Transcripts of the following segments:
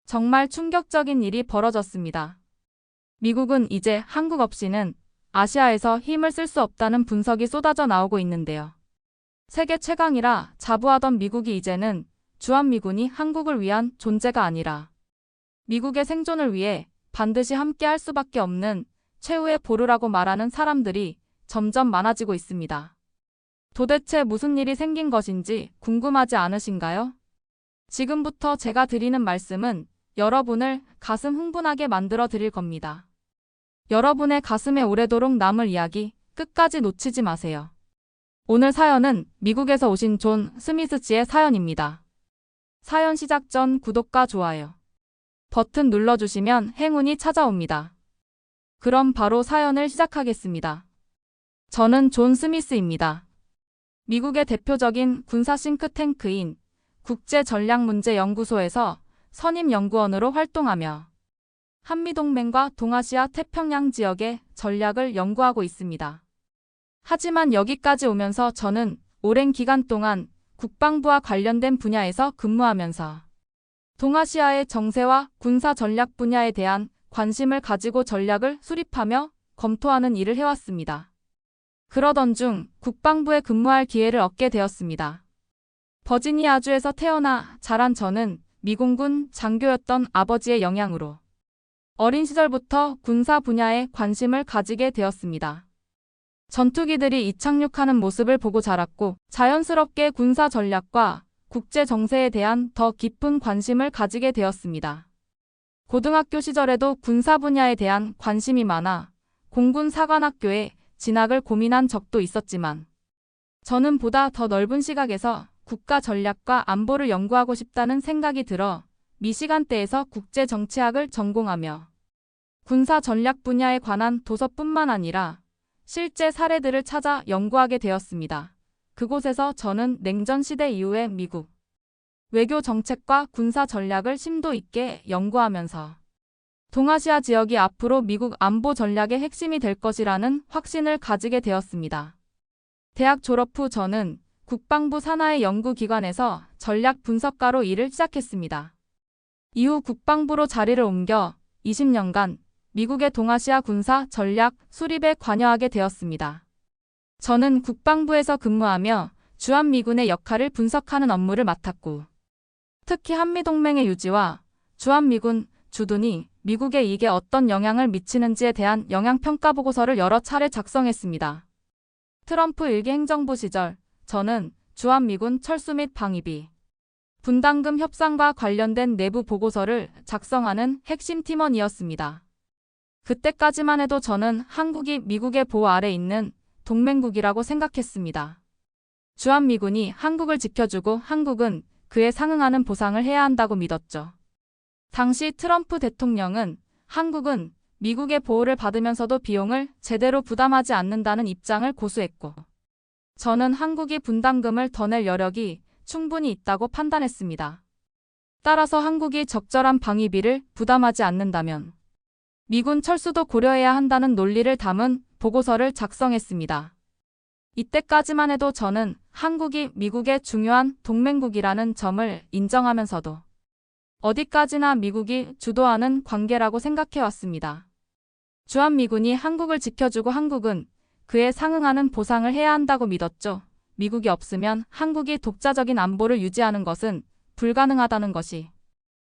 정말 충격적인 일이 벌어졌습니다. 미국은 이제 한국 없이는 아시아에서 힘을 쓸 수 없다는 분석이 쏟아져 나오고 있는데요. 세계 최강이라 자부하던 미국이 이제는 주한미군이 한국을 위한 존재가 아니라 미국의 생존을 위해 반드시 함께 할 수밖에 없는 최후의 보루라고 말하는 사람들이 점점 많아지고 있습니다. 도대체 무슨 일이 생긴 것인지 궁금하지 않으신가요? 지금부터 제가 드리는 말씀은 여러분을 가슴 흥분하게 만들어 드릴 겁니다. 여러분의 가슴에 오래도록 남을 이야기 끝까지 놓치지 마세요. 오늘 사연은 미국에서 오신 존 스미스 씨의 사연입니다. 사연 시작 전 구독과 좋아요 버튼 눌러주시면 행운이 찾아옵니다. 그럼 바로 사연을 시작하겠습니다. 저는 존 스미스입니다. 미국의 대표적인 군사 싱크탱크인 국제전략문제연구소에서 선임연구원으로 활동하며 한미동맹과 동아시아 태평양 지역의 전략을 연구하고 있습니다. 하지만 여기까지 오면서 저는 오랜 기간 동안 국방부와 관련된 분야에서 근무하면서 동아시아의 정세와 군사 전략 분야에 대한 관심을 가지고 전략을 수립하며 검토하는 일을 해왔습니다. 그러던 중 국방부에 근무할 기회를 얻게 되었습니다. 버지니아주에서 태어나 자란 저는 미공군 장교였던 아버지의 영향으로 어린 시절부터 군사 분야에 관심을 가지게 되었습니다. 전투기들이 이착륙하는 모습을 보고 자랐고 자연스럽게 군사 전략과 국제 정세에 대한 더 깊은 관심을 가지게 되었습니다. 고등학교 시절에도 군사 분야에 대한 관심이 많아 공군사관학교에 진학을 고민한 적도 있었지만 저는 보다 더 넓은 시각에서 국가 전략과 안보를 연구하고 싶다는 생각이 들어 미시간대에서 국제정치학을 전공하며 군사 전략 분야에 관한 도서뿐만 아니라 실제 사례들을 찾아 연구하게 되었습니다. 그곳에서 저는 냉전 시대 이후의 미국 외교 정책과 군사 전략을 심도 있게 연구하면서 동아시아 지역이 앞으로 미국 안보 전략의 핵심이 될 것이라는 확신을 가지게 되었습니다. 대학 졸업 후 저는 국방부 산하의 연구기관에서 전략 분석가로 일을 시작했습니다. 이후 국방부로 자리를 옮겨 20년간 미국의 동아시아 군사 전략 수립에 관여하게 되었습니다. 저는 국방부에서 근무하며 주한미군의 역할을 분석하는 업무를 맡았고 특히 한미동맹의 유지와 주한미군 주둔이 미국에 이게 어떤 영향을 미치는지에 대한 영향평가 보고서를 여러 차례 작성했습니다. 트럼프 1기 행정부 시절 저는 주한미군 철수 및 방위비, 분담금 협상과 관련된 내부 보고서를 작성하는 핵심 팀원이었습니다. 그때까지만 해도 저는 한국이 미국의 보호 아래 있는 동맹국이라고 생각했습니다. 주한미군이 한국을 지켜주고 한국은 그에 상응하는 보상을 해야 한다고 믿었죠. 당시 트럼프 대통령은 한국은 미국의 보호를 받으면서도 비용을 제대로 부담하지 않는다는 입장을 고수했고 저는 한국이 분담금을 더 낼 여력이 충분히 있다고 판단했습니다. 따라서 한국이 적절한 방위비를 부담하지 않는다면 미군 철수도 고려해야 한다는 논리를 담은 보고서를 작성했습니다. 이때까지만 해도 저는 한국이 미국의 중요한 동맹국이라는 점을 인정하면서도 어디까지나 미국이 주도하는 관계라고 생각해왔습니다. 주한미군이 한국을 지켜주고 한국은 그에 상응하는 보상을 해야 한다고 믿었죠. 미국이 없으면 한국이 독자적인 안보를 유지하는 것은 불가능하다는 것이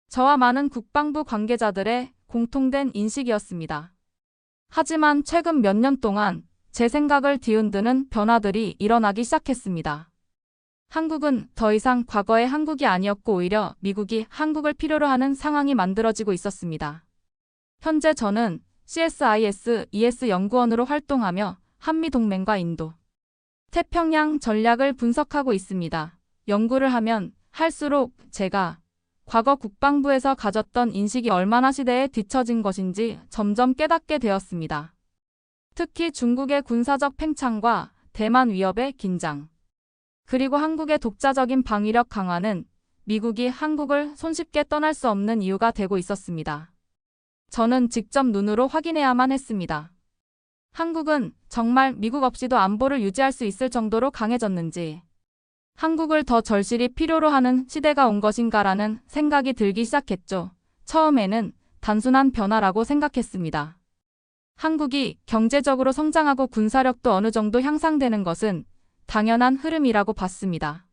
저와 많은 국방부 관계자들의 공통된 인식이었습니다. 하지만 최근 몇 년 동안 제 생각을 뒤흔드는 변화들이 일어나기 시작했습니다. 한국은 더 이상 과거의 한국이 아니었고 오히려 미국이 한국을 필요로 하는 상황이 만들어지고 있었습니다. 현재 저는 CSIS ES 연구원으로 활동하며 한미동맹과 인도, 태평양 전략을 분석하고 있습니다. 연구를 하면 할수록 제가 과거 국방부에서 가졌던 인식이 얼마나 시대에 뒤처진 것인지 점점 깨닫게 되었습니다. 특히 중국의 군사적 팽창과 대만 위협의 긴장, 그리고 한국의 독자적인 방위력 강화는 미국이 한국을 손쉽게 떠날 수 없는 이유가 되고 있었습니다. 저는 직접 눈으로 확인해야만 했습니다. 한국은 정말 미국 없이도 안보를 유지할 수 있을 정도로 강해졌는지, 한국을 더 절실히 필요로 하는 시대가 온 것인가라는 생각이 들기 시작했죠. 처음에는 단순한 변화라고 생각했습니다. 한국이 경제적으로 성장하고 군사력도 어느 정도 향상되는 것은 당연한 흐름이라고 봤습니다.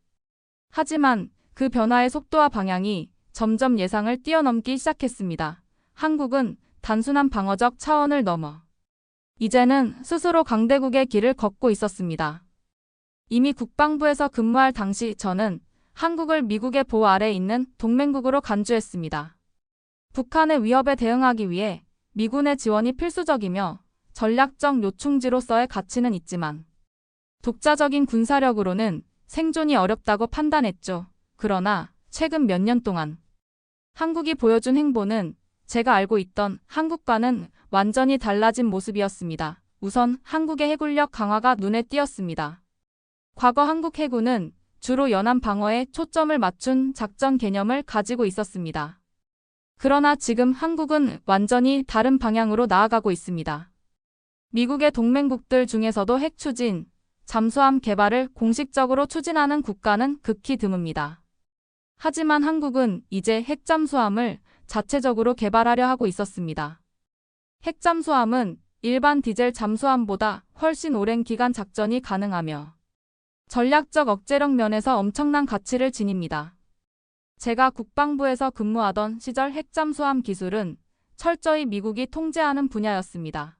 하지만 그 변화의 속도와 방향이 점점 예상을 뛰어넘기 시작했습니다. 한국은 단순한 방어적 차원을 넘어 이제는 스스로 강대국의 길을 걷고 있었습니다. 이미 국방부에서 근무할 당시 저는 한국을 미국의 보호 아래 있는 동맹국으로 간주했습니다. 북한의 위협에 대응하기 위해 미군의 지원이 필수적이며 전략적 요충지로서의 가치는 있지만 독자적인 군사력으로는 생존이 어렵다고 판단했죠. 그러나 최근 몇 년 동안 한국이 보여준 행보는 제가 알고 있던 한국과는 완전히 달라진 모습이었습니다. 우선 한국의 해군력 강화가 눈에 띄었습니다. 과거 한국 해군은 주로 연안 방어에 초점을 맞춘 작전 개념을 가지고 있었습니다. 그러나 지금 한국은 완전히 다른 방향으로 나아가고 있습니다. 미국의 동맹국들 중에서도 핵 추진, 잠수함 개발을 공식적으로 추진하는 국가는 극히 드뭅니다. 하지만 한국은 이제 핵잠수함을 자체적으로 개발하려 하고 있었습니다. 핵잠수함은 일반 디젤 잠수함보다 훨씬 오랜 기간 작전이 가능하며 전략적 억제력 면에서 엄청난 가치를 지닙니다. 제가 국방부에서 근무하던 시절 핵잠수함 기술은 철저히 미국이 통제하는 분야였습니다.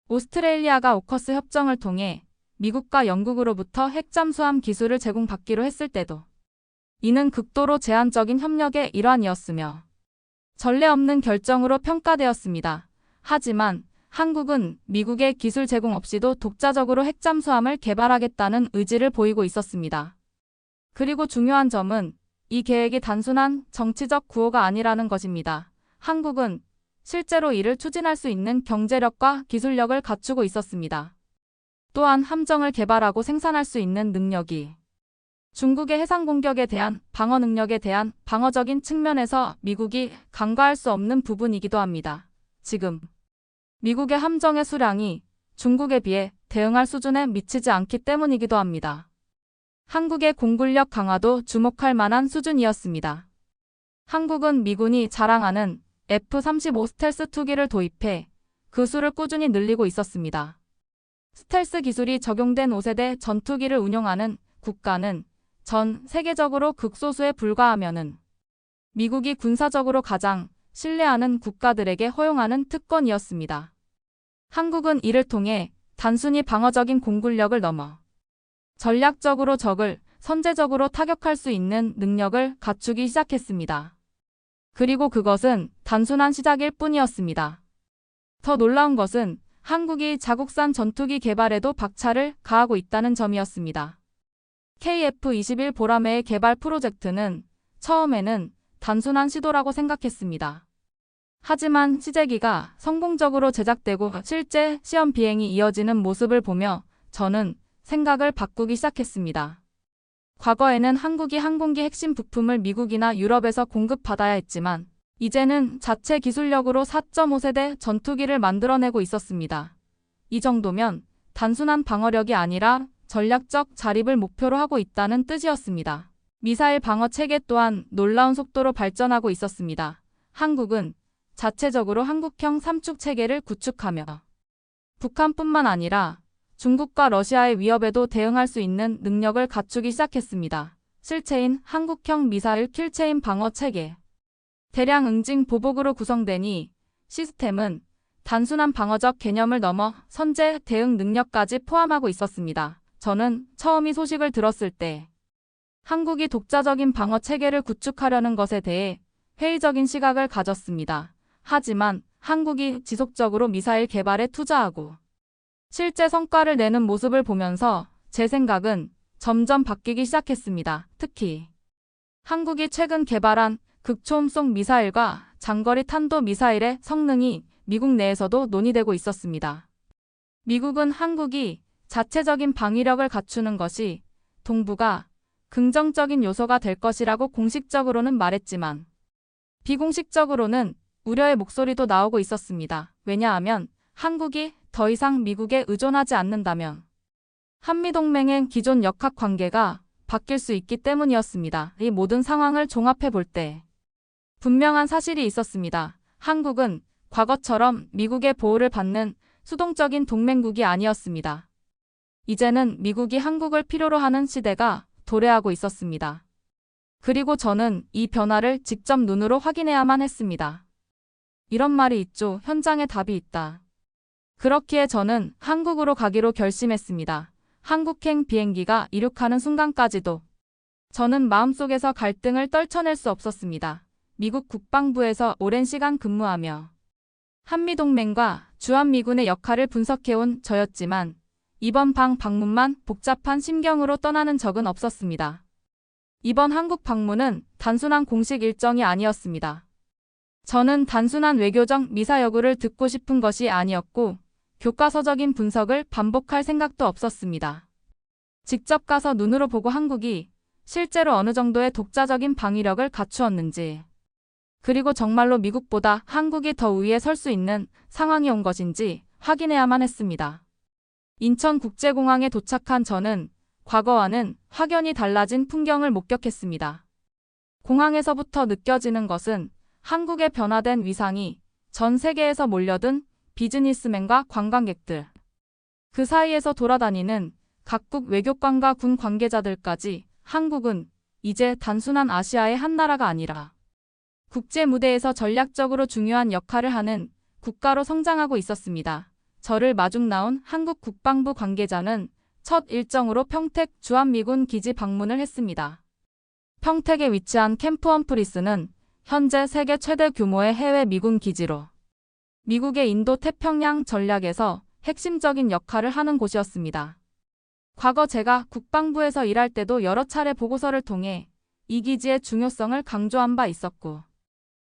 오스트레일리아가 오커스 협정을 통해 미국과 영국으로부터 핵잠수함 기술을 제공받기로 했을 때도 이는 극도로 제한적인 협력의 일환이었으며 전례 없는 결정으로 평가되었습니다. 하지만 한국은 미국의 기술 제공 없이도 독자적으로 핵잠수함을 개발하겠다는 의지를 보이고 있었습니다. 그리고 중요한 점은 이 계획이 단순한 정치적 구호가 아니라는 것입니다. 한국은 실제로 이를 추진할 수 있는 경제력과 기술력을 갖추고 있었습니다. 또한 함정을 개발하고 생산할 수 있는 능력이 중국의 해상 공격에 대한 방어 능력에 대한 방어적인 측면에서 미국이 간과할 수 없는 부분이기도 합니다. 지금 미국의 함정의 수량이 중국에 비해 대응할 수준에 미치지 않기 때문이기도 합니다. 한국의 공군력 강화도 주목할 만한 수준이었습니다. 한국은 미군이 자랑하는 F-35 스텔스 투기를 도입해 그 수를 꾸준히 늘리고 있었습니다. 스텔스 기술이 적용된 5세대 전투기를 운용하는 국가는 전 세계적으로 극소수에 불과하면은 미국이 군사적으로 가장 신뢰하는 국가들에게 허용하는 특권이었습니다. 한국은 이를 통해 단순히 방어적인 공군력을 넘어 전략적으로 적을 선제적으로 타격할 수 있는 능력을 갖추기 시작했습니다. 그리고 그것은 단순한 시작일 뿐이었습니다. 더 놀라운 것은 한국이 자국산 전투기 개발에도 박차를 가하고 있다는 점이었습니다. KF-21 보라매의 개발 프로젝트는 처음에는 단순한 시도라고 생각했습니다. 하지만 시제기가 성공적으로 제작되고 실제 시험 비행이 이어지는 모습을 보며 저는 생각을 바꾸기 시작했습니다. 과거에는 한국이 항공기 핵심 부품을 미국이나 유럽에서 공급받아야 했지만 이제는 자체 기술력으로 4.5세대 전투기를 만들어내고 있었습니다. 이 정도면 단순한 방어력이 아니라 전략적 자립을 목표로 하고 있다는 뜻이었습니다. 미사일 방어 체계 또한 놀라운 속도로 발전하고 있었습니다. 한국은 자체적으로 한국형 삼축 체계를 구축하며 북한뿐만 아니라 중국과 러시아의 위협에도 대응할 수 있는 능력을 갖추기 시작했습니다. 실체인 한국형 미사일 킬체인 방어 체계. 대량 응징 보복으로 구성되니 시스템은 단순한 방어적 개념을 넘어 선제 대응 능력까지 포함하고 있었습니다. 저는 처음 이 소식을 들었을 때 한국이 독자적인 방어 체계를 구축하려는 것에 대해 회의적인 시각을 가졌습니다. 하지만 한국이 지속적으로 미사일 개발에 투자하고 실제 성과를 내는 모습을 보면서 제 생각은 점점 바뀌기 시작했습니다. 특히 한국이 최근 개발한 극초음속 미사일과 장거리 탄도 미사일의 성능이 미국 내에서도 논의되고 있었습니다. 미국은 한국이 자체적인 방위력을 갖추는 것이 동북아 긍정적인 요소가 될 것이라고 공식적으로는 말했지만 비공식적으로는 우려의 목소리도 나오고 있었습니다. 왜냐하면 한국이 더 이상 미국에 의존하지 않는다면 한미동맹의 기존 역학관계가 바뀔 수 있기 때문이었습니다. 이 모든 상황을 종합해 볼 때 분명한 사실이 있었습니다. 한국은 과거처럼 미국의 보호를 받는 수동적인 동맹국이 아니었습니다. 이제는 미국이 한국을 필요로 하는 시대가 도래하고 있었습니다. 그리고 저는 이 변화를 직접 눈으로 확인해야만 했습니다. 이런 말이 있죠. 현장에 답이 있다. 그렇기에 저는 한국으로 가기로 결심했습니다. 한국행 비행기가 이륙하는 순간까지도 저는 마음속에서 갈등을 떨쳐낼 수 없었습니다. 미국 국방부에서 오랜 시간 근무하며 한미동맹과 주한미군의 역할을 분석해온 저였지만 이번 방문만 복잡한 심경으로 떠나는 적은 없었습니다. 이번 한국 방문은 단순한 공식 일정이 아니었습니다. 저는 단순한 외교적 미사여구를 듣고 싶은 것이 아니었고 교과서적인 분석을 반복할 생각도 없었습니다. 직접 가서 눈으로 보고 한국이 실제로 어느 정도의 독자적인 방위력을 갖추었는지, 그리고 정말로 미국보다 한국이 더 우위에 설 수 있는 상황이 온 것인지 확인해야만 했습니다. 인천국제공항에 도착한 저는 과거와는 확연히 달라진 풍경을 목격했습니다. 공항에서부터 느껴지는 것은 한국의 변화된 위상이 전 세계에서 몰려든 비즈니스맨과 관광객들, 그 사이에서 돌아다니는 각국 외교관과 군 관계자들까지 한국은 이제 단순한 아시아의 한 나라가 아니라 국제 무대에서 전략적으로 중요한 역할을 하는 국가로 성장하고 있었습니다. 저를 마중 나온 한국 국방부 관계자는 첫 일정으로 평택 주한미군 기지 방문을 했습니다. 평택에 위치한 캠프 험프리스는 현재 세계 최대 규모의 해외 미군 기지로 미국의 인도 태평양 전략에서 핵심적인 역할을 하는 곳이었습니다. 과거 제가 국방부에서 일할 때도 여러 차례 보고서를 통해 이 기지의 중요성을 강조한 바 있었고,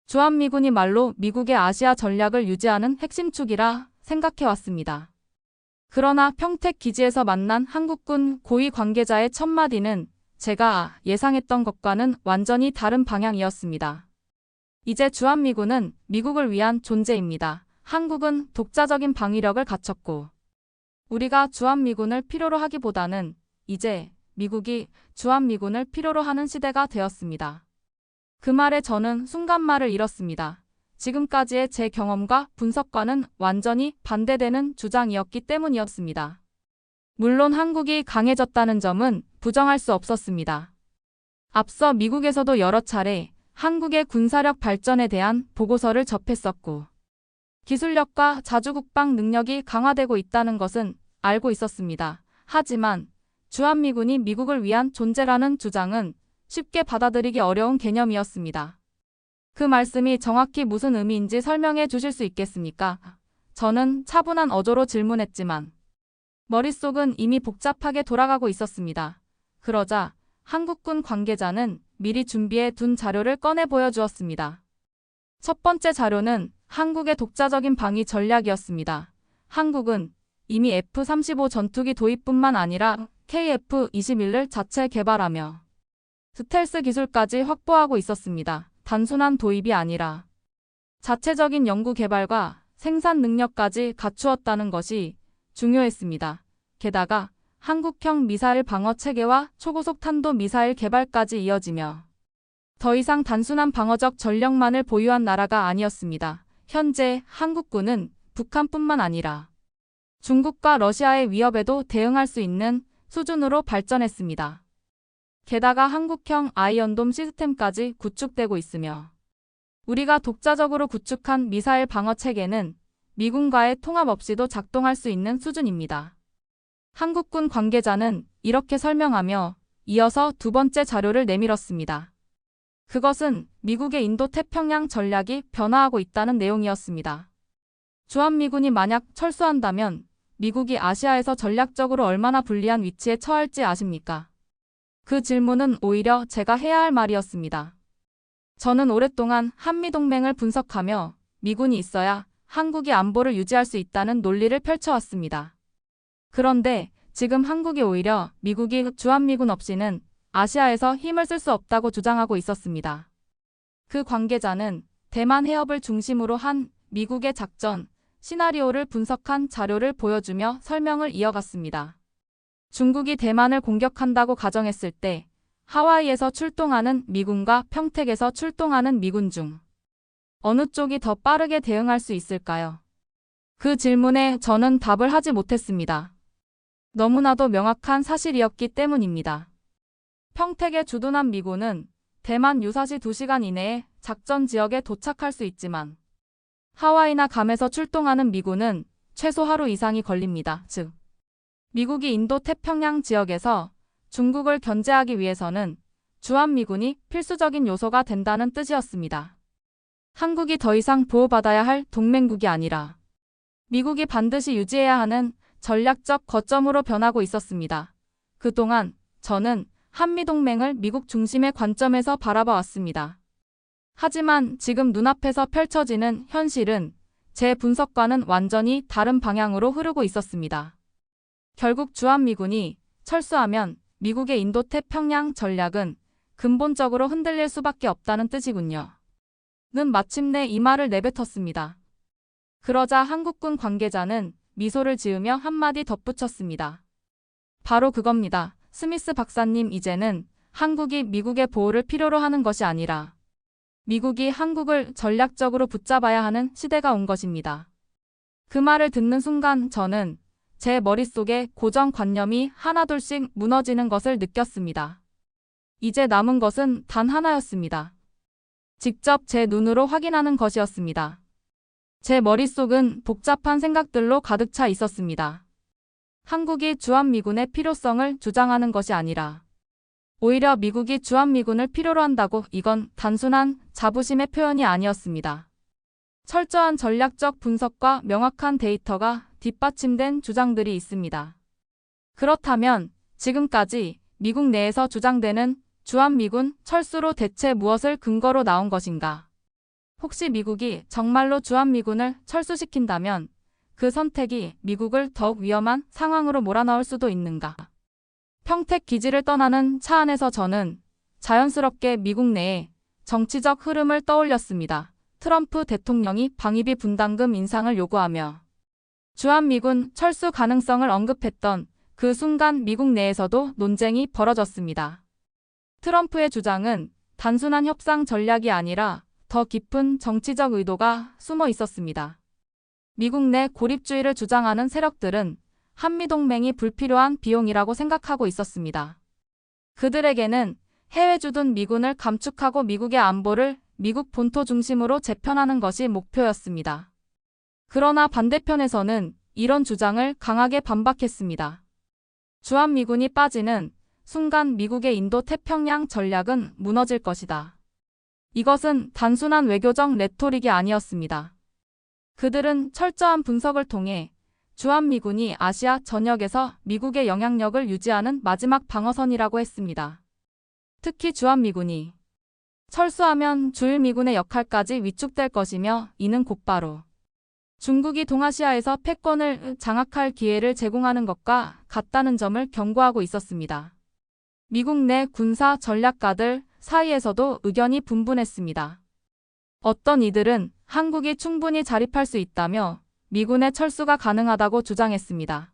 주한미군이 말로 미국의 아시아 전략을 유지하는 핵심축이라 생각해왔습니다. 그러나 평택 기지에서 만난 한국군 고위 관계자의 첫 마디는 제가 예상했던 것과는 완전히 다른 방향이었습니다. 이제 주한미군은 미국을 위한 존재입니다. 한국은 독자적인 방위력을 갖췄고 우리가 주한미군을 필요로 하기보다는 이제 미국이 주한미군을 필요로 하는 시대가 되었습니다. 그 말에 저는 순간 말을 잃었습니다. 지금까지의 제 경험과 분석과는 완전히 반대되는 주장이었기 때문이었습니다. 물론 한국이 강해졌다는 점은 부정할 수 없었습니다. 앞서 미국에서도 여러 차례 한국의 군사력 발전에 대한 보고서를 접했었고, 기술력과 자주국방 능력이 강화되고 있다는 것은 알고 있었습니다. 하지만 주한미군이 미국을 위한 존재라는 주장은 쉽게 받아들이기 어려운 개념이었습니다. 그 말씀이 정확히 무슨 의미인지 설명해 주실 수 있겠습니까? 저는 차분한 어조로 질문했지만 머릿속은 이미 복잡하게 돌아가고 있었습니다. 그러자 한국군 관계자는 미리 준비해 둔 자료를 꺼내 보여주었습니다. 첫 번째 자료는 한국의 독자적인 방위 전략이었습니다. 한국은 이미 F-35 전투기 도입뿐만 아니라 KF-21을 자체 개발하며 스텔스 기술까지 확보하고 있었습니다. 단순한 도입이 아니라 자체적인 연구 개발과 생산 능력까지 갖추었다는 것이 중요했습니다. 게다가 한국형 미사일 방어 체계와 초고속 탄도 미사일 개발까지 이어지며 더 이상 단순한 방어적 전력만을 보유한 나라가 아니었습니다. 현재 한국군은 북한뿐만 아니라 중국과 러시아의 위협에도 대응할 수 있는 수준으로 발전했습니다. 게다가 한국형 아이언돔 시스템까지 구축되고 있으며 우리가 독자적으로 구축한 미사일 방어 체계는 미군과의 통합 없이도 작동할 수 있는 수준입니다. 한국군 관계자는 이렇게 설명하며 이어서 두 번째 자료를 내밀었습니다. 그것은 미국의 인도 태평양 전략이 변화하고 있다는 내용이었습니다. 주한미군이 만약 철수한다면 미국이 아시아에서 전략적으로 얼마나 불리한 위치에 처할지 아십니까? 그 질문은 오히려 제가 해야 할 말이었습니다. 저는 오랫동안 한미동맹을 분석하며 미군이 있어야 한국이 안보를 유지할 수 있다는 논리를 펼쳐왔습니다. 그런데 지금 한국이 오히려 미국이 주한미군 없이는 아시아에서 힘을 쓸 수 없다고 주장하고 있었습니다. 그 관계자는 대만 해협을 중심으로 한 미국의 작전 시나리오를 분석한 자료를 보여주며 설명을 이어갔습니다. 중국이 대만을 공격한다고 가정했을 때 하와이에서 출동하는 미군과 평택에서 출동하는 미군 중 어느 쪽이 더 빠르게 대응할 수 있을까요? 그 질문에 저는 답을 하지 못했습니다. 너무나도 명확한 사실이었기 때문입니다. 평택에 주둔한 미군은 대만 유사시 2시간 이내에 작전 지역에 도착할 수 있지만 하와이나 괌에서 출동하는 미군은 최소 하루 이상이 걸립니다. 즉, 미국이 인도 태평양 지역에서 중국을 견제하기 위해서는 주한미군이 필수적인 요소가 된다는 뜻이었습니다. 한국이 더 이상 보호받아야 할 동맹국이 아니라 미국이 반드시 유지해야 하는 전략적 거점으로 변하고 있었습니다. 그동안 저는 한미동맹을 미국 중심의 관점에서 바라봐 왔습니다. 하지만 지금 눈앞에서 펼쳐지는 현실은 제 분석과는 완전히 다른 방향으로 흐르고 있었습니다. 결국 주한미군이 철수하면 미국의 인도태평양 전략은 근본적으로 흔들릴 수밖에 없다는 뜻이군요. 는 마침내 이 말을 내뱉었습니다. 그러자 한국군 관계자는 미소를 지으며 한마디 덧붙였습니다. 바로 그겁니다. 스미스 박사님, 이제는 한국이 미국의 보호를 필요로 하는 것이 아니라 미국이 한국을 전략적으로 붙잡아야 하는 시대가 온 것입니다. 그 말을 듣는 순간 저는 제 머릿속에 고정관념이 하나둘씩 무너지는 것을 느꼈습니다. 이제 남은 것은 단 하나였습니다. 직접 제 눈으로 확인하는 것이었습니다. 제 머릿속은 복잡한 생각들로 가득 차 있었습니다. 한국이 주한미군의 필요성을 주장하는 것이 아니라 오히려 미국이 주한미군을 필요로 한다고, 이건 단순한 자부심의 표현이 아니었습니다. 철저한 전략적 분석과 명확한 데이터가 뒷받침된 주장들이 있습니다. 그렇다면 지금까지 미국 내에서 주장되는 주한미군 철수로 대체 무엇을 근거로 나온 것인가? 혹시 미국이 정말로 주한미군을 철수시킨다면 그 선택이 미국을 더욱 위험한 상황으로 몰아넣을 수도 있는가? 평택 기지를 떠나는 차 안에서 저는 자연스럽게 미국 내의 정치적 흐름을 떠올렸습니다. 트럼프 대통령이 방위비 분담금 인상을 요구하며 주한미군 철수 가능성을 언급했던 그 순간 미국 내에서도 논쟁이 벌어졌습니다. 트럼프의 주장은 단순한 협상 전략이 아니라 더 깊은 정치적 의도가 숨어 있었습니다. 미국 내 고립주의를 주장하는 세력들은 한미동맹이 불필요한 비용이라고 생각하고 있었습니다. 그들에게는 해외 주둔 미군을 감축하고 미국의 안보를 미국 본토 중심으로 재편하는 것이 목표였습니다. 그러나 반대편에서는 이런 주장을 강하게 반박했습니다. 주한미군이 빠지는 순간 미국의 인도 태평양 전략은 무너질 것이다. 이것은 단순한 외교적 레토릭이 아니었습니다. 그들은 철저한 분석을 통해 주한미군이 아시아 전역에서 미국의 영향력을 유지하는 마지막 방어선이라고 했습니다. 특히 주한미군이 철수하면 주일미군의 역할까지 위축될 것이며, 이는 곧바로 중국이 동아시아에서 패권을 장악할 기회를 제공하는 것과 같다는 점을 경고하고 있었습니다. 미국 내 군사 전략가들 사이에서도 의견이 분분했습니다. 어떤 이들은 한국이 충분히 자립할 수 있다며 미군의 철수가 가능하다고 주장했습니다.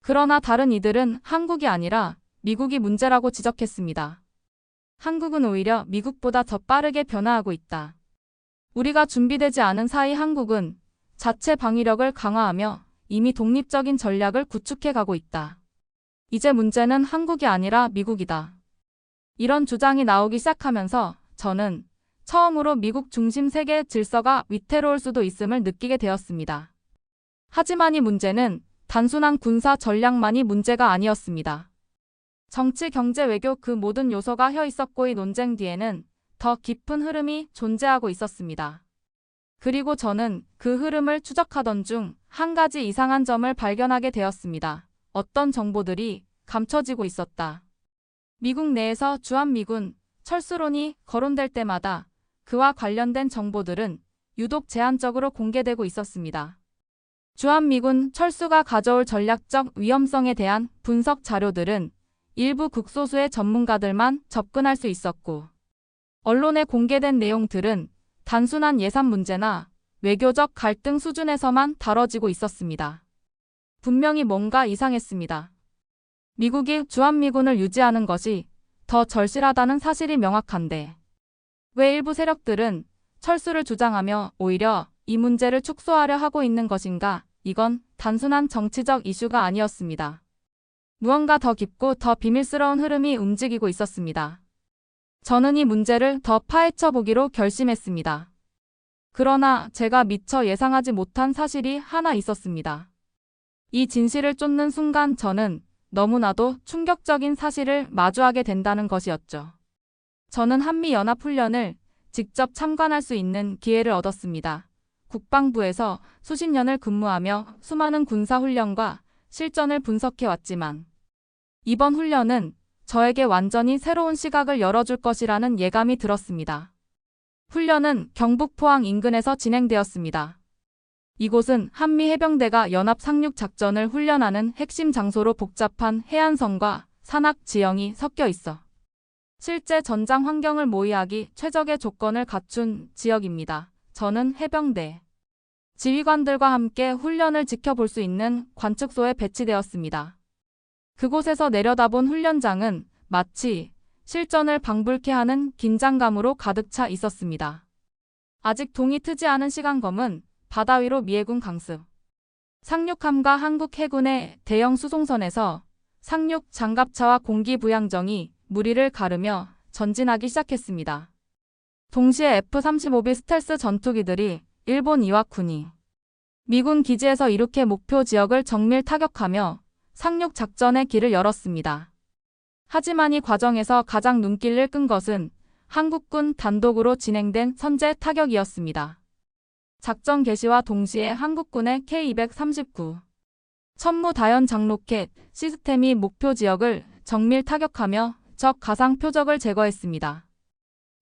그러나 다른 이들은 한국이 아니라 미국이 문제라고 지적했습니다. 한국은 오히려 미국보다 더 빠르게 변화하고 있다. 우리가 준비되지 않은 사이 한국은 자체 방위력을 강화하며 이미 독립적인 전략을 구축해 가고 있다. 이제 문제는 한국이 아니라 미국이다. 이런 주장이 나오기 시작하면서 저는 처음으로 미국 중심 세계 질서가 위태로울 수도 있음을 느끼게 되었습니다. 하지만 이 문제는 단순한 군사 전략만이 문제가 아니었습니다. 정치, 경제, 외교, 그 모든 요소가 혀 있었고, 이 논쟁 뒤에는 더 깊은 흐름이 존재하고 있었습니다. 그리고 저는 그 흐름을 추적하던 중 한 가지 이상한 점을 발견하게 되었습니다. 어떤 정보들이 감춰지고 있었다. 미국 내에서 주한미군 철수론이 거론될 때마다 그와 관련된 정보들은 유독 제한적으로 공개되고 있었습니다. 주한미군 철수가 가져올 전략적 위험성에 대한 분석 자료들은 일부 극소수의 전문가들만 접근할 수 있었고, 언론에 공개된 내용들은 단순한 예산 문제나 외교적 갈등 수준에서만 다뤄지고 있었습니다. 분명히 뭔가 이상했습니다. 미국이 주한미군을 유지하는 것이 더 절실하다는 사실이 명확한데 왜 일부 세력들은 철수를 주장하며 오히려 이 문제를 축소하려 하고 있는 것인가? 이건 단순한 정치적 이슈가 아니었습니다. 무언가 더 깊고 더 비밀스러운 흐름이 움직이고 있었습니다. 저는 이 문제를 더 파헤쳐 보기로 결심했습니다. 그러나 제가 미처 예상하지 못한 사실이 하나 있었습니다. 이 진실을 쫓는 순간 저는 너무나도 충격적인 사실을 마주하게 된다는 것이었죠. 저는 한미연합훈련을 직접 참관할 수 있는 기회를 얻었습니다. 국방부에서 수십 년을 근무하며 수많은 군사훈련과 실전을 분석해왔지만 이번 훈련은 저에게 완전히 새로운 시각을 열어줄 것이라는 예감이 들었습니다. 훈련은 경북 포항 인근에서 진행되었습니다. 이곳은 한미해병대가 연합 상륙 작전을 훈련하는 핵심 장소로 복잡한 해안선과 산악 지형이 섞여 있어 실제 전장 환경을 모의하기 최적의 조건을 갖춘 지역입니다. 저는 해병대 지휘관들과 함께 훈련을 지켜볼 수 있는 관측소에 배치되었습니다. 그곳에서 내려다본 훈련장은 마치 실전을 방불케 하는 긴장감으로 가득 차 있었습니다. 아직 동이 트지 않은 시간검은 바다 위로 미해군 강습 상륙함과 한국 해군의 대형 수송선에서 상륙 장갑차와 공기부양정이 무리를 가르며 전진하기 시작했습니다. 동시에 F-35B 스텔스 전투기들이 일본 이와쿠니 미군 기지에서 이륙해 목표 지역을 정밀 타격하며 상륙 작전의 길을 열었습니다. 하지만 이 과정에서 가장 눈길을 끈 것은 한국군 단독으로 진행된 선제 타격이었습니다. 작전 개시와 동시에 한국군의 K-239 천무다연 장로켓 시스템이 목표 지역을 정밀 타격하며 적 가상 표적을 제거했습니다.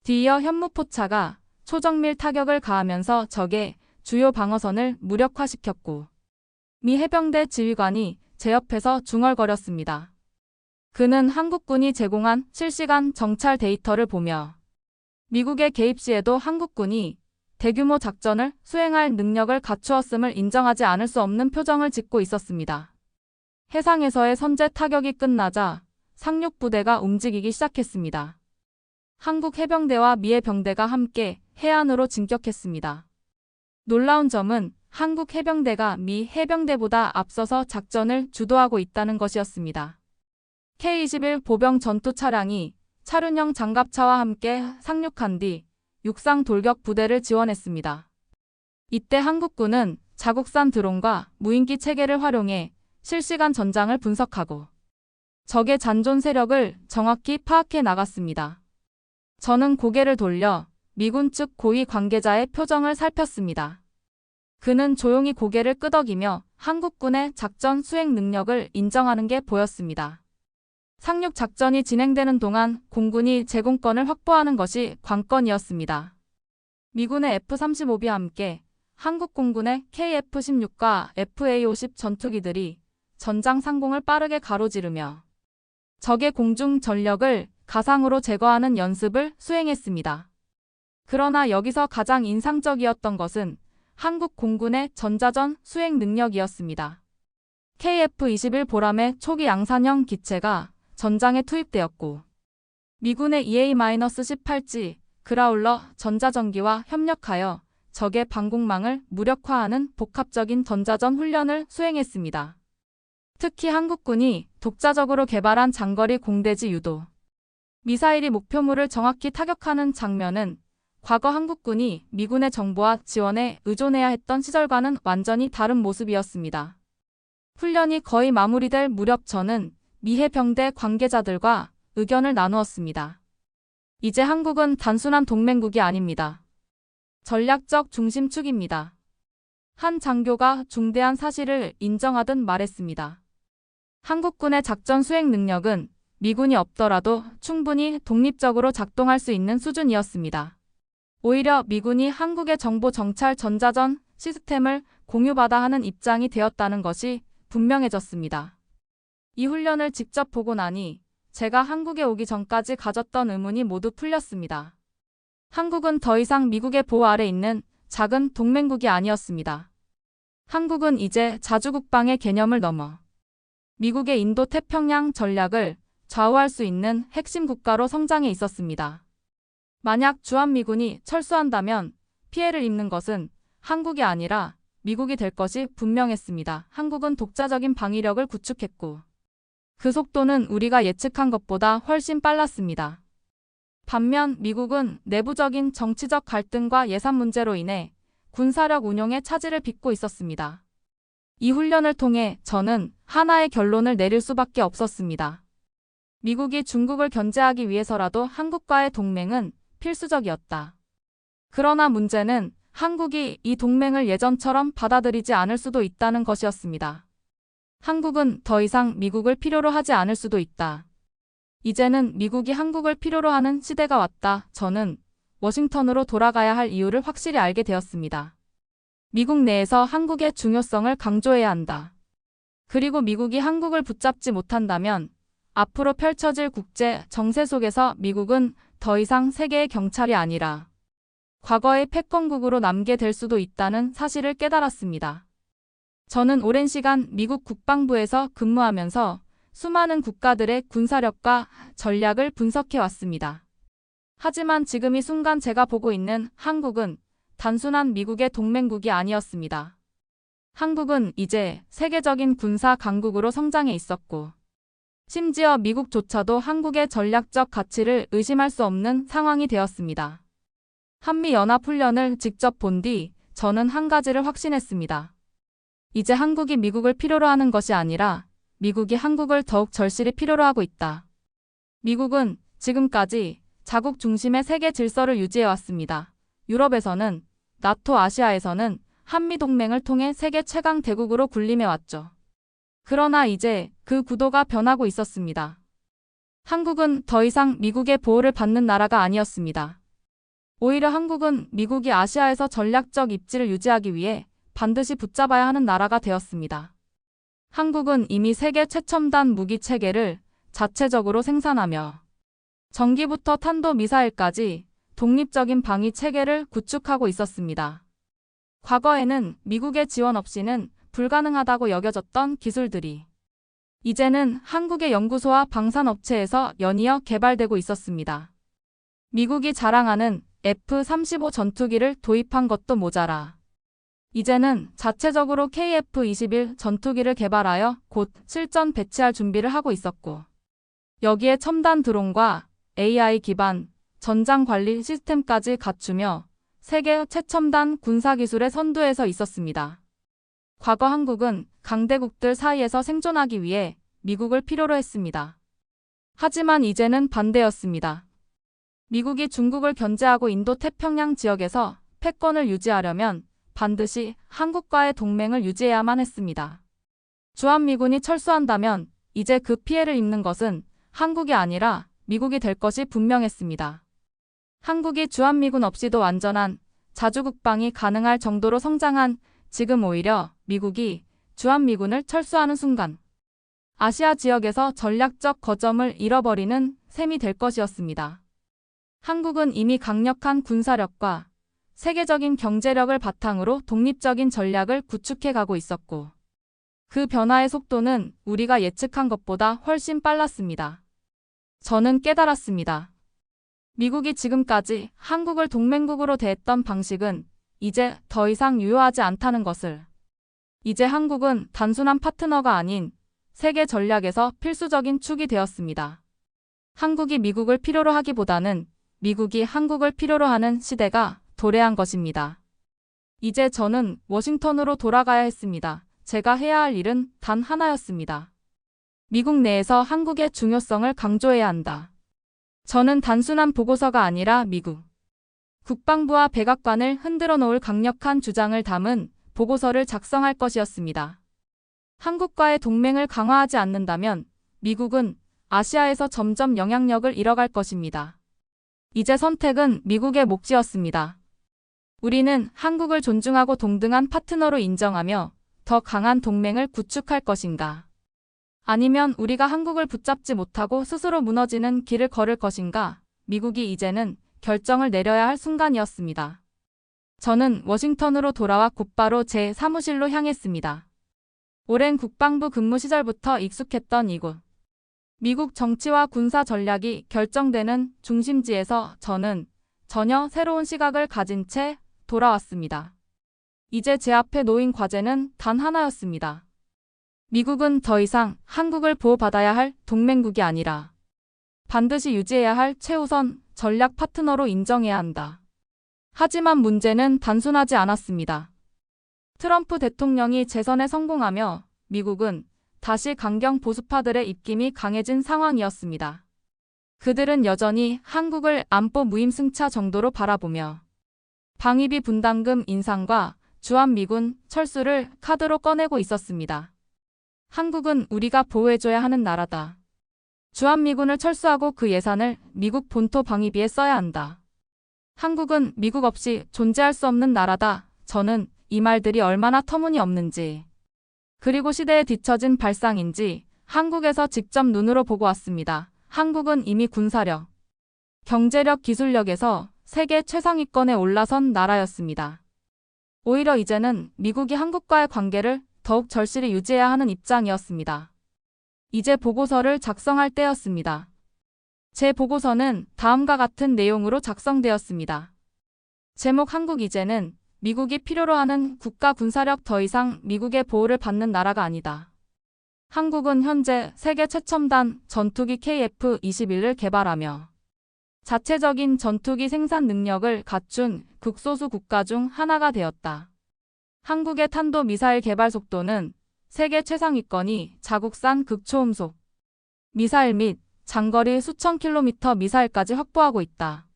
뒤이어 현무포차가 초정밀 타격을 가하면서 적의 주요 방어선을 무력화시켰고 미 해병대 지휘관이 제 옆에서 중얼거렸습니다. 그는 한국군이 제공한 실시간 정찰 데이터를 보며 미국의 개입 시에도 한국군이 대규모 작전을 수행할 능력을 갖추었음을 인정하지 않을 수 없는 표정을 짓고 있었습니다. 해상에서의 선제 타격이 끝나자 상륙부대가 움직이기 시작했습니다. 한국 해병대와 미 해병대가 함께 해안으로 진격했습니다. 놀라운 점은 한국 해병대가 미 해병대보다 앞서서 작전을 주도하고 있다는 것이었습니다. K-21 보병 전투 차량이 차륜형 장갑차와 함께 상륙한 뒤 육상 돌격 부대를 지원했습니다. 이때 한국군은 자국산 드론과 무인기 체계를 활용해 실시간 전장을 분석하고 적의 잔존 세력을 정확히 파악해 나갔습니다. 저는 고개를 돌려 미군 측 고위 관계자의 표정을 살폈습니다. 그는 조용히 고개를 끄덕이며 한국군의 작전 수행 능력을 인정하는 게 보였습니다. 상륙 작전이 진행되는 동안 공군이 제공권을 확보하는 것이 관건이었습니다. 미군의 F-35B와 함께 한국 공군의 KF-16과 FA-50 전투기들이 전장 상공을 빠르게 가로지르며 적의 공중 전력을 가상으로 제거하는 연습을 수행했습니다. 그러나 여기서 가장 인상적이었던 것은 한국 공군의 전자전 수행 능력이었습니다. KF-21 보람의 초기 양산형 기체가 전장에 투입되었고 미군의 EA-18G 그라울러 전자전기와 협력하여 적의 방공망을 무력화하는 복합적인 전자전 훈련을 수행했습니다. 특히 한국군이 독자적으로 개발한 장거리 공대지 유도 미사일이 목표물을 정확히 타격하는 장면은 과거 한국군이 미군의 정보와 지원에 의존해야 했던 시절과는 완전히 다른 모습이었습니다. 훈련이 거의 마무리될 무렵 저는 미 해병대 관계자들과 의견을 나누었습니다. 이제 한국은 단순한 동맹국이 아닙니다. 전략적 중심축입니다. 한 장교가 중대한 사실을 인정하듯 말했습니다. 한국군의 작전 수행 능력은 미군이 없더라도 충분히 독립적으로 작동할 수 있는 수준이었습니다. 오히려 미군이 한국의 정보 정찰 전자전 시스템을 공유받아 하는 입장이 되었다는 것이 분명해졌습니다. 이 훈련을 직접 보고 나니 제가 한국에 오기 전까지 가졌던 의문이 모두 풀렸습니다. 한국은 더 이상 미국의 보호 아래 있는 작은 동맹국이 아니었습니다. 한국은 이제 자주국방의 개념을 넘어 미국의 인도 태평양 전략을 좌우할 수 있는 핵심 국가로 성장해 있었습니다. 만약 주한미군이 철수한다면 피해를 입는 것은 한국이 아니라 미국이 될 것이 분명했습니다. 한국은 독자적인 방위력을 구축했고 그 속도는 우리가 예측한 것보다 훨씬 빨랐습니다. 반면 미국은 내부적인 정치적 갈등과 예산 문제로 인해 군사력 운용에 차질을 빚고 있었습니다. 이 훈련을 통해 저는 하나의 결론을 내릴 수밖에 없었습니다. 미국이 중국을 견제하기 위해서라도 한국과의 동맹은 필수적이었다. 그러나 문제는 한국이 이 동맹을 예전처럼 받아들이지 않을 수도 있다는 것이었습니다. 한국은 더 이상 미국을 필요로 하지 않을 수도 있다. 이제는 미국이 한국을 필요로 하는 시대가 왔다. 저는 워싱턴으로 돌아가야 할 이유를 확실히 알게 되었습니다. 미국 내에서 한국의 중요성을 강조해야 한다. 그리고 미국이 한국을 붙잡지 못한다면 앞으로 펼쳐질 국제 정세 속에서 미국은 더 이상 세계의 경찰이 아니라 과거의 패권국으로 남게 될 수도 있다는 사실을 깨달았습니다. 저는 오랜 시간 미국 국방부에서 근무하면서 수많은 국가들의 군사력과 전략을 분석해 왔습니다. 하지만 지금 이 순간 제가 보고 있는 한국은 단순한 미국의 동맹국이 아니었습니다. 한국은 이제 세계적인 군사 강국으로 성장해 있었고 심지어 미국조차도 한국의 전략적 가치를 의심할 수 없는 상황이 되었습니다. 한미연합훈련을 직접 본 뒤 저는 한 가지를 확신했습니다. 이제 한국이 미국을 필요로 하는 것이 아니라 미국이 한국을 더욱 절실히 필요로 하고 있다. 미국은 지금까지 자국 중심의 세계 질서를 유지해왔습니다. 유럽에서는 나토, 아시아에서는 한미동맹을 통해 세계 최강 대국으로 군림해왔죠. 그러나 이제 그 구도가 변하고 있었습니다. 한국은 더 이상 미국의 보호를 받는 나라가 아니었습니다. 오히려 한국은 미국이 아시아에서 전략적 입지를 유지하기 위해 반드시 붙잡아야 하는 나라가 되었습니다. 한국은 이미 세계 최첨단 무기 체계를 자체적으로 생산하며 전기부터 탄도미사일까지 독립적인 방위 체계를 구축하고 있었습니다. 과거에는 미국의 지원 없이는 불가능하다고 여겨졌던 기술들이 이제는 한국의 연구소와 방산업체에서 연이어 개발되고 있었습니다. 미국이 자랑하는 F-35 전투기를 도입한 것도 모자라 이제는 자체적으로 KF-21 전투기를 개발하여 곧 실전 배치할 준비를 하고 있었고 여기에 첨단 드론과 AI 기반 전장 관리 시스템까지 갖추며 세계 최첨단 군사기술의 선두에서 있었습니다. 과거 한국은 강대국들 사이에서 생존하기 위해 미국을 필요로 했습니다. 하지만 이제는 반대였습니다. 미국이 중국을 견제하고 인도 태평양 지역에서 패권을 유지하려면 반드시 한국과의 동맹을 유지해야만 했습니다. 주한미군이 철수한다면 이제 그 피해를 입는 것은 한국이 아니라 미국이 될 것이 분명했습니다. 한국이 주한미군 없이도 완전한 자주국방이 가능할 정도로 성장한 지금 오히려 미국이 주한미군을 철수하는 순간 아시아 지역에서 전략적 거점을 잃어버리는 셈이 될 것이었습니다. 한국은 이미 강력한 군사력과 세계적인 경제력을 바탕으로 독립적인 전략을 구축해 가고 있었고 그 변화의 속도는 우리가 예측한 것보다 훨씬 빨랐습니다. 저는 깨달았습니다. 미국이 지금까지 한국을 동맹국으로 대했던 방식은 이제 더 이상 유효하지 않다는 것을. 이제 한국은 단순한 파트너가 아닌 세계 전략에서 필수적인 축이 되었습니다. 한국이 미국을 필요로 하기보다는 미국이 한국을 필요로 하는 시대가 도래한 것입니다. 이제 저는 워싱턴으로 돌아가야 했습니다. 제가 해야 할 일은 단 하나였습니다. 미국 내에서 한국의 중요성을 강조해야 한다. 저는 단순한 보고서가 아니라 미국 국방부와 백악관을 흔들어 놓을 강력한 주장을 담은 보고서를 작성할 것이었습니다. 한국과의 동맹을 강화하지 않는다면 미국은 아시아에서 점점 영향력을 잃어갈 것입니다. 이제 선택은 미국의 몫이었습니다. 우리는 한국을 존중하고 동등한 파트너로 인정하며 더 강한 동맹을 구축할 것인가? 아니면 우리가 한국을 붙잡지 못하고 스스로 무너지는 길을 걸을 것인가? 미국이 이제는 결정을 내려야 할 순간이었습니다. 저는 워싱턴으로 돌아와 곧바로 제 사무실로 향했습니다. 오랜 국방부 근무 시절부터 익숙했던 이곳. 미국 정치와 군사 전략이 결정되는 중심지에서 저는 전혀 새로운 시각을 가진 채 돌아왔습니다. 이제 제 앞에 놓인 과제는 단 하나였습니다. 미국은 더 이상 한국을 보호받아야 할 동맹국이 아니라 반드시 유지해야 할 최우선 전략 파트너로 인정해야 한다. 하지만 문제는 단순하지 않았습니다. 트럼프 대통령이 재선에 성공하며 미국은 다시 강경 보수파들의 입김이 강해진 상황이었습니다. 그들은 여전히 한국을 안보 무임승차 정도로 바라보며 방위비 분담금 인상과 주한미군 철수를 카드로 꺼내고 있었습니다. 한국은 우리가 보호해줘야 하는 나라다. 주한미군을 철수하고 그 예산을 미국 본토 방위비에 써야 한다. 한국은 미국 없이 존재할 수 없는 나라다. 저는 이 말들이 얼마나 터무니없는지, 그리고 시대에 뒤처진 발상인지 한국에서 직접 눈으로 보고 왔습니다. 한국은 이미 군사력, 경제력, 기술력에서 세계 최상위권에 올라선 나라였습니다. 오히려 이제는 미국이 한국과의 관계를 더욱 절실히 유지해야 하는 입장이었습니다. 이제 보고서를 작성할 때였습니다. 제 보고서는 다음과 같은 내용으로 작성되었습니다. 제목: 한국 이제는 미국이 필요로 하는 국가 군사력, 더 이상 미국의 보호를 받는 나라가 아니다. 한국은 현재 세계 최첨단 전투기 KF-21을 개발하며 자체적인 전투기 생산 능력을 갖춘 극소수 국가 중 하나가 되었다. 한국의 탄도미사일 개발 속도는 세계 최상위권이 자국산 극초음속 미사일 및 장거리 수천 킬로미터 미사일까지 확보하고 있다.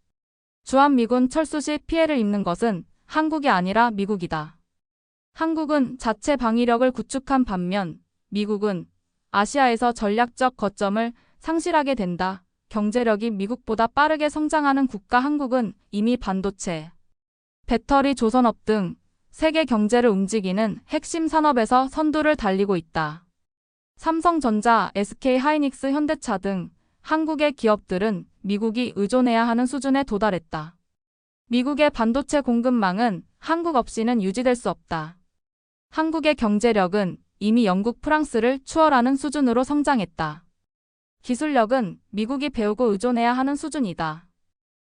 주한미군 철수 시 피해를 입는 것은 한국이 아니라 미국이다. 한국은 자체 방위력을 구축한 반면 미국은 아시아에서 전략적 거점을 상실하게 된다. 경제력이 미국보다 빠르게 성장하는 국가 한국은 이미 반도체, 배터리 조선업 등 세계 경제를 움직이는 핵심 산업에서 선두를 달리고 있다. 삼성전자, SK하이닉스, 현대차 등 한국의 기업들은 미국이 의존해야 하는 수준에 도달했다. 미국의 반도체 공급망은 한국 없이는 유지될 수 없다. 한국의 경제력은 이미 영국, 프랑스를 추월하는 수준으로 성장했다. 기술력은 미국이 배우고 의존해야 하는 수준이다.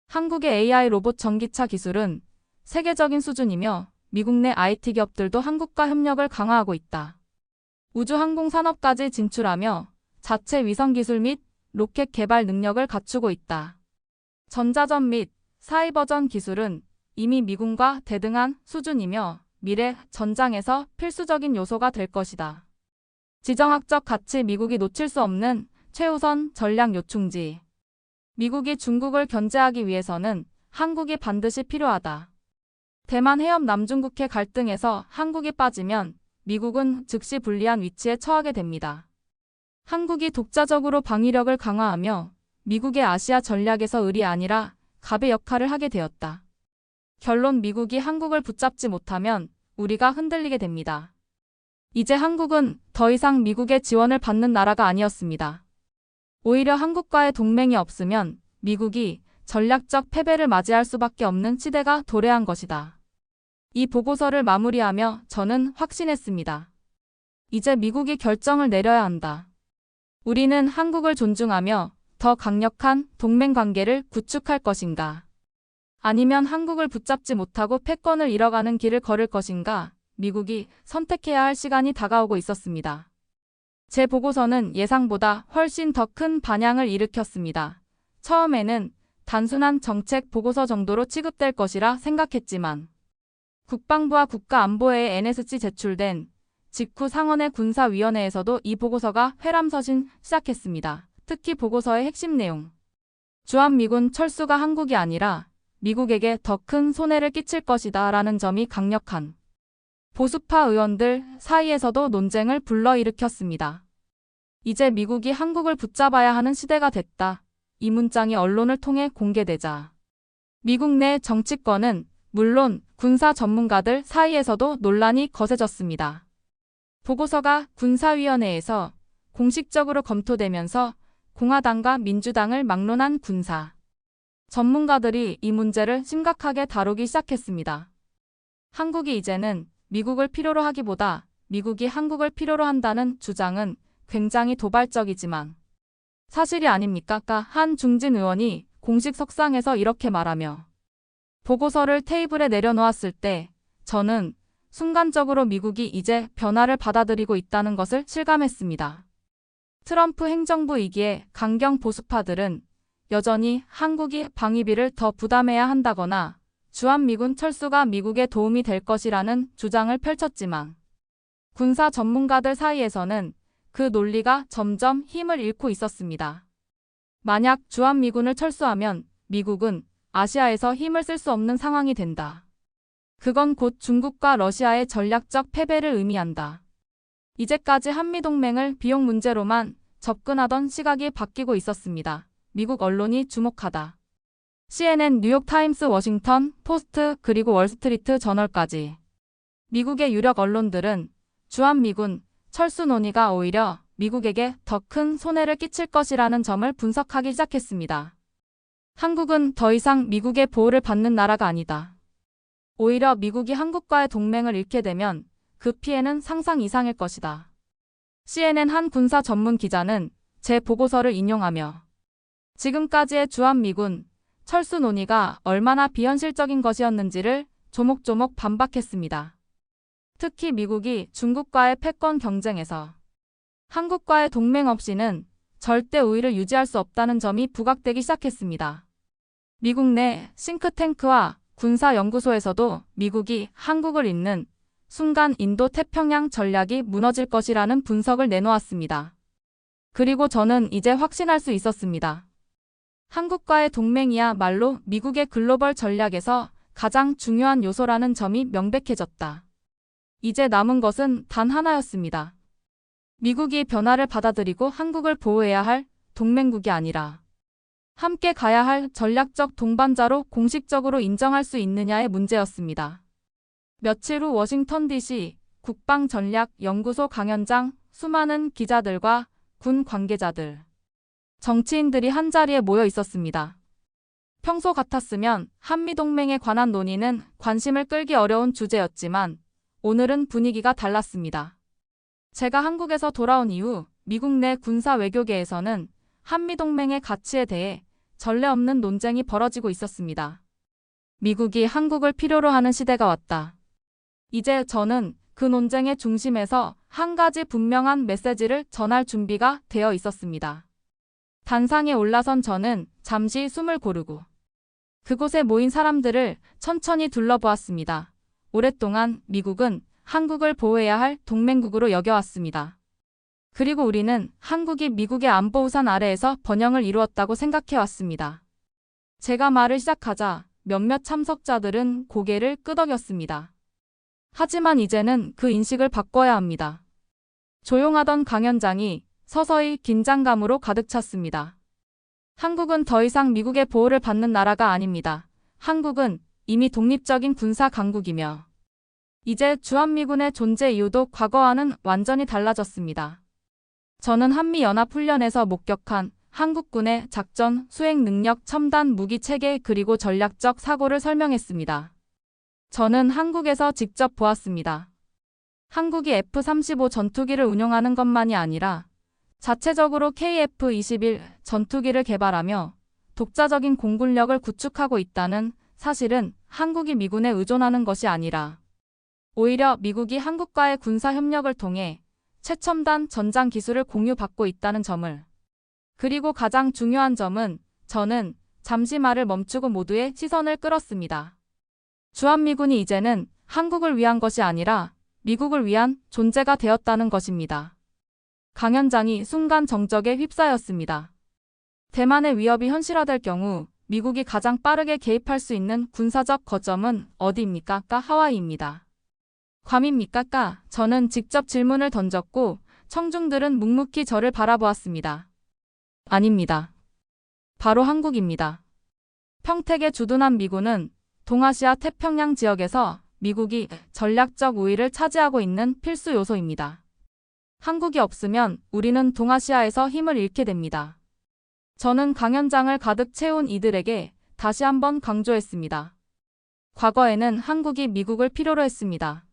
한국의 AI 로봇 전기차 기술은 세계적인 수준이며 미국 내 IT 기업들도 한국과 협력을 강화하고 있다. 우주항공 산업까지 진출하며 자체 위성 기술 및 로켓 개발 능력을 갖추고 있다. 전자전 및 사이버전 기술은 이미 미군과 대등한 수준이며 미래 전장에서 필수적인 요소가 될 것이다. 지정학적 가치: 미국이 놓칠 수 없는 최우선 전략 요충지. 미국이 중국을 견제하기 위해서는 한국이 반드시 필요하다. 대만 해협 남중국해 갈등에서 한국이 빠지면 미국은 즉시 불리한 위치에 처하게 됩니다. 한국이 독자적으로 방위력을 강화하며 미국의 아시아 전략에서 을이 아니라 갑의 역할을 하게 되었다. 결론: 미국이 한국을 붙잡지 못하면 우리가 흔들리게 됩니다. 이제 한국은 더 이상 미국의 지원을 받는 나라가 아니었습니다. 오히려 한국과의 동맹이 없으면 미국이 전략적 패배를 맞이할 수밖에 없는 시대가 도래한 것이다. 이 보고서를 마무리하며 저는 확신했습니다. 이제 미국이 결정을 내려야 한다. 우리는 한국을 존중하며 더 강력한 동맹 관계를 구축할 것인가? 아니면 한국을 붙잡지 못하고 패권을 잃어가는 길을 걸을 것인가? 미국이 선택해야 할 시간이 다가오고 있었습니다. 제 보고서는 예상보다 훨씬 더 큰 반향을 일으켰습니다. 처음에는 단순한 정책 보고서 정도로 취급될 것이라 생각했지만 국방부와 국가안보회의 NSC 제출된 직후 상원의 군사위원회에서도 이 보고서가 회람서신 시작했습니다. 특히 보고서의 핵심 내용: 주한미군 철수가 한국이 아니라 미국에게 더 큰 손해를 끼칠 것이다 라는 점이 강력한 보수파 의원들 사이에서도 논쟁을 불러일으켰습니다. 이제 미국이 한국을 붙잡아야 하는 시대가 됐다. 이 문장이 언론을 통해 공개되자 미국 내 정치권은 물론 군사 전문가들 사이에서도 논란이 거세졌습니다. 보고서가 군사위원회에서 공식적으로 검토되면서 공화당과 민주당을 막론한 군사 전문가들이 이 문제를 심각하게 다루기 시작했습니다. 한국이 이제는 미국을 필요로 하기보다 미국이 한국을 필요로 한다는 주장은 굉장히 도발적이지만 사실이 아닙니까? 한 중진 의원이 공식 석상에서 이렇게 말하며 보고서를 테이블에 내려놓았을 때 저는 순간적으로 미국이 이제 변화를 받아들이고 있다는 것을 실감했습니다. 트럼프 행정부이기에 강경 보수파들은 여전히 한국이 방위비를 더 부담해야 한다거나 주한미군 철수가 미국에 도움이 될 것이라는 주장을 펼쳤지만 군사 전문가들 사이에서는 그 논리가 점점 힘을 잃고 있었습니다. 만약 주한미군을 철수하면 미국은 아시아에서 힘을 쓸 수 없는 상황이 된다. 그건 곧 중국과 러시아의 전략적 패배를 의미한다. 이제까지 한미동맹을 비용 문제로만 접근하던 시각이 바뀌고 있었습니다. 미국 언론이 주목하다. CNN, 뉴욕타임스, 워싱턴 포스트 그리고 월스트리트 저널까지. 미국의 유력 언론들은 주한미군 철수 논의가 오히려 미국에게 더 큰 손해를 끼칠 것이라는 점을 분석하기 시작했습니다. 한국은 더 이상 미국의 보호를 받는 나라가 아니다. 오히려 미국이 한국과의 동맹을 잃게 되면 그 피해는 상상 이상일 것이다. CNN 한 군사 전문 기자는 제 보고서를 인용하며 지금까지의 주한미군 철수 논의가 얼마나 비현실적인 것이었는지를 조목조목 반박했습니다. 특히 미국이 중국과의 패권 경쟁에서 한국과의 동맹 없이는 절대 우위를 유지할 수 없다는 점이 부각되기 시작했습니다. 미국 내 싱크탱크와 군사연구소에서도 미국이 한국을 잇는 순간 인도-태평양 전략이 무너질 것이라는 분석을 내놓았습니다. 그리고 저는 이제 확신할 수 있었습니다. 한국과의 동맹이야말로 미국의 글로벌 전략에서 가장 중요한 요소라는 점이 명백해졌다. 이제 남은 것은 단 하나였습니다. 미국이 변화를 받아들이고 한국을 보호해야 할 동맹국이 아니라 함께 가야 할 전략적 동반자로 공식적으로 인정할 수 있느냐의 문제였습니다. 며칠 후 워싱턴 DC 국방전략연구소 강연장 수많은 기자들과 군 관계자들, 정치인들이 한자리에 모여 있었습니다. 평소 같았으면 한미동맹에 관한 논의는 관심을 끌기 어려운 주제였지만 오늘은 분위기가 달랐습니다. 제가 한국에서 돌아온 이후 미국 내 군사 외교계에서는 한미동맹의 가치에 대해 전례 없는 논쟁이 벌어지고 있었습니다. 미국이 한국을 필요로 하는 시대가 왔다. 이제 저는 그 논쟁의 중심에서 한 가지 분명한 메시지를 전할 준비가 되어 있었습니다. 단상에 올라선 저는 잠시 숨을 고르고 그곳에 모인 사람들을 천천히 둘러보았습니다. 오랫동안 미국은 한국을 보호해야 할 동맹국으로 여겨왔습니다. 그리고 우리는 한국이 미국의 안보 우산 아래에서 번영을 이루었다고 생각해왔습니다. 제가 말을 시작하자 몇몇 참석자들은 고개를 끄덕였습니다. 하지만 이제는 그 인식을 바꿔야 합니다. 조용하던 강연장이 서서히 긴장감으로 가득 찼습니다. 한국은 더 이상 미국의 보호를 받는 나라가 아닙니다. 한국은 이미 독립적인 군사 강국이며 이제 주한미군의 존재 이유도 과거와는 완전히 달라졌습니다. 저는 한미연합훈련에서 목격한 한국군의 작전 수행 능력, 첨단 무기 체계 그리고 전략적 사고를 설명했습니다. 저는 한국에서 직접 보았습니다. 한국이 F-35 전투기를 운용하는 것만이 아니라 자체적으로 KF-21 전투기를 개발하며 독자적인 공군력을 구축하고 있다는 사실은 한국이 미군에 의존하는 것이 아니라 오히려 미국이 한국과의 군사 협력을 통해 최첨단 전장 기술을 공유받고 있다는 점을, 그리고 가장 중요한 점은 저는 잠시 말을 멈추고 모두의 시선을 끌었습니다. 주한미군이 이제는 한국을 위한 것이 아니라 미국을 위한 존재가 되었다는 것입니다. 강연장이 순간 정적에 휩싸였습니다. 대만의 위협이 현실화될 경우 미국이 가장 빠르게 개입할 수 있는 군사적 거점은 어디입니까? 하와이입니다. 괌입니까? 저는 직접 질문을 던졌고 청중들은 묵묵히 저를 바라보았습니다. 아닙니다. 바로 한국입니다. 평택에 주둔한 미군은 동아시아 태평양 지역에서 미국이 전략적 우위를 차지하고 있는 필수 요소입니다. 한국이 없으면 우리는 동아시아에서 힘을 잃게 됩니다. 저는 강연장을 가득 채운 이들에게 다시 한번 강조했습니다. 과거에는 한국이 미국을 필요로 했습니다.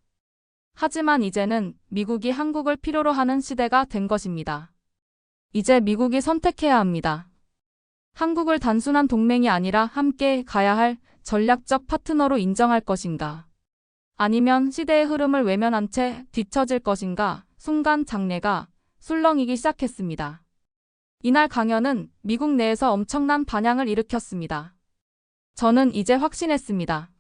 하지만 이제는 미국이 한국을 필요로 하는 시대가 된 것입니다. 이제 미국이 선택해야 합니다. 한국을 단순한 동맹이 아니라 함께 가야 할 전략적 파트너로 인정할 것인가? 아니면 시대의 흐름을 외면한 채 뒤처질 것인가? 순간 장내가 술렁이기 시작했습니다. 이날 강연은 미국 내에서 엄청난 반향을 일으켰습니다. 저는 이제 확신했습니다.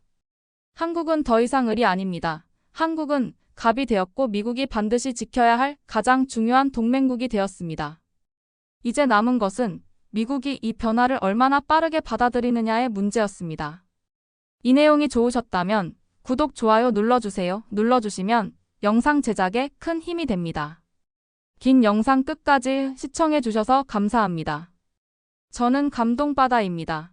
한국은 더 이상 을이 아닙니다. 한국은 갑이 되었고 미국이 반드시 지켜야 할 가장 중요한 동맹국이 되었습니다. 이제 남은 것은 미국이 이 변화를 얼마나 빠르게 받아들이느냐의 문제였습니다. 이 내용이 좋으셨다면 구독, 좋아요 눌러주세요. 눌러주시면 영상 제작에 큰 힘이 됩니다. 긴 영상 끝까지 시청해주셔서 감사합니다. 저는 감동바다입니다.